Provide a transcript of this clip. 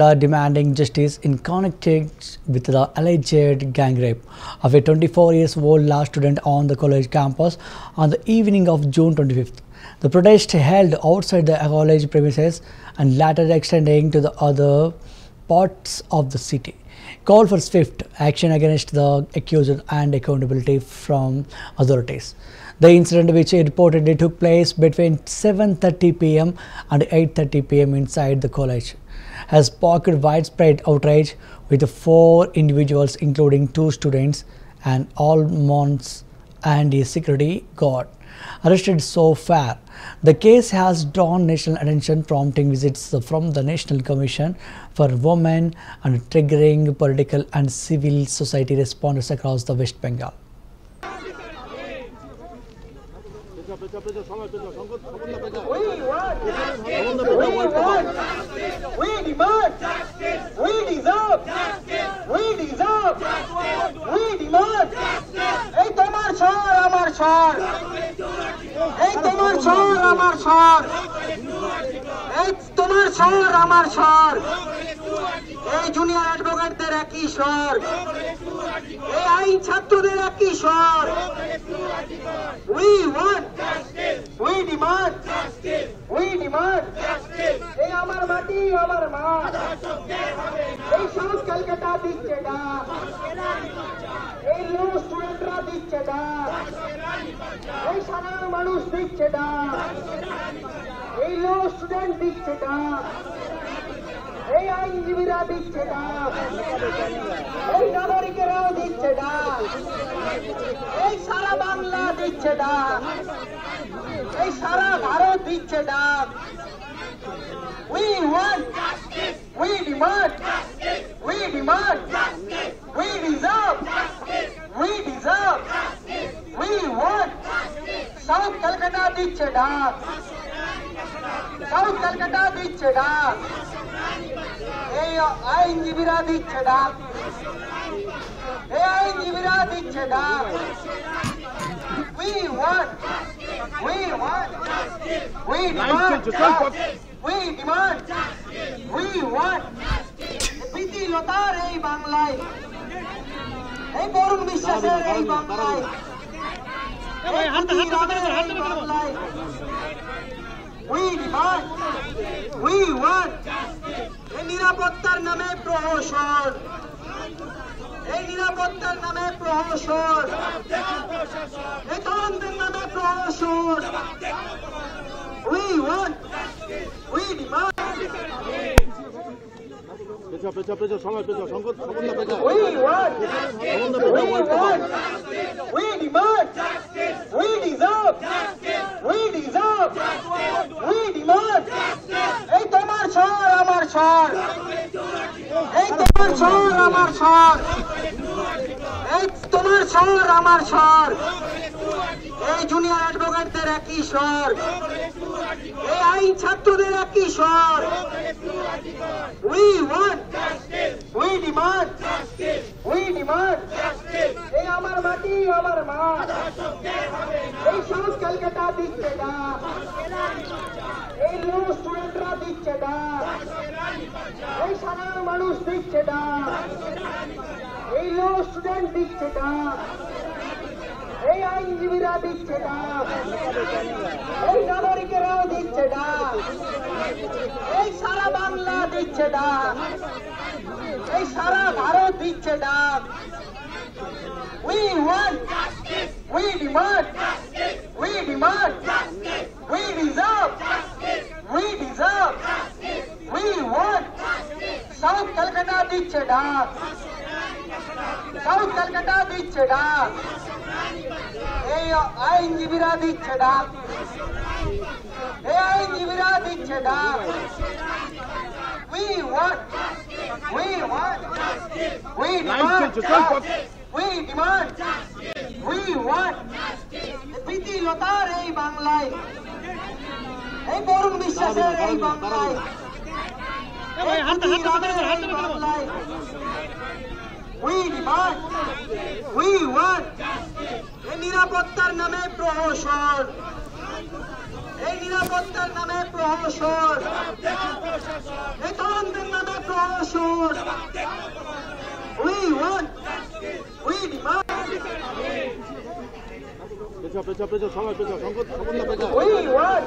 Are demanding justice in connection with the alleged gang rape of a 24-year-old law student on the college campus on the evening of June 25th. The protest held outside the college premises and later extending to the other parts of the city called for swift action against the accused and accountability from authorities. The incident, which reportedly took place between 7:30 p.m. and 8:30 p.m. inside the college, has sparked widespread outrage, with 4 individuals, including 2 students, and almonds and a security guard, arrested so far. The case has drawn national attention, prompting visits from the National Commission for Women and triggering political and civil society responses across the West Bengal. We demand, we deserve, we demand. এই তোমার সর আমার সর, এই তোমার সর আমার সর, এই তোমার সর আমার সর, এই জুনিয়র অ্যাডভোকেটদের একই স্বর, এই আইন ছাত্রদের একই স্বর। We want, we demand, we demand. এই আমার মাটি আমার মা, এই সাউথ কলকাতা দিচ্ছে ডাক, এই লো স্টুডেন্টরা দিচ্ছে ডাক, এই সাধারণ মানুষ দিচ্ছে ডাক, এই লো স্টুডেন্ট দিচ্ছে ডাক, এই আইনজীবীরা দিচ্ছে ডাক, এই নাগরিকেরাও দিচ্ছে ডাক, এই সারা বাংলা দিচ্ছে ডাক, এই সারা ভারত দিচ্ছে ডাক। We want, we demand, we deserve, we want. South Calcutta দিচ্ছে ডাক, South Calcutta দিচ্ছে ডাক, এই আইনজীবীরা দিচ্ছে ডাক, এই আইনজীবীরা দিচ্ছে ডাক। We want, we demand, we want. প্রীতিলতার এই বাংলায়, এই বরুণ বিশ্বাসের এই বাংলায়, বাংলায় we demand, we want. এই নিরাপত্তার নামে প্রহসন, এই নিরাপত্তার নামে প্রহসন, এই তরুণদের নামে প্রহসন। We want, we demand. We want, we demand, we deserve, we demand. এই তোমার স্বর আমার স্বর, এই তোমার স্বর আমার স্বর, এই তোমার স্বর আমার স্বর, এই জুনিয়র অ্যাডভোকেটদের একই স্বর, এই আইন ছাত্রদের একই স্বর। We want, we demand, এই আমার মাটি আমার মা, এই সাউথ কলকাতা দিচ্ছে ডাক, এই লো স্টুডেন্টরা দিচ্ছে ডাক, এই সাধারণ মানুষ দিচ্ছে ডাক, এই লো স্টুডেন্ট দিচ্ছে ডাক, এই আইনজীবীরা দিচ্ছে ডাক, এই নাগরিকেরাও দিচ্ছে ডাক, এই সারা বাংলা দিচ্ছে ডাক, এই সারা ভারত দিচ্ছে ডাক। We want, we demand, we deserve, we want. South Calcutta দিচ্ছে ডাক, South Calcutta দিচ্ছে ডাক, এই আইনজীবীরা দিচ্ছে ডাক, এই আইনজীবীরা দিচ্ছে ডাক। We want, we demand, we want. প্রীতিলতার এই বাংলায়, এই বরুণ বিশ্বাসের এই বাংলায়, বাংলায় we demand, we want. এই নিরাপত্তার নামে প্রহসন, এই নিরাপত্তার নামে প্রহসন, এই তরুণদের নামে প্রহসন We want, we demand, পেছা পেছা পেছা সবাই পেছা সংকট সংকট পেছা we want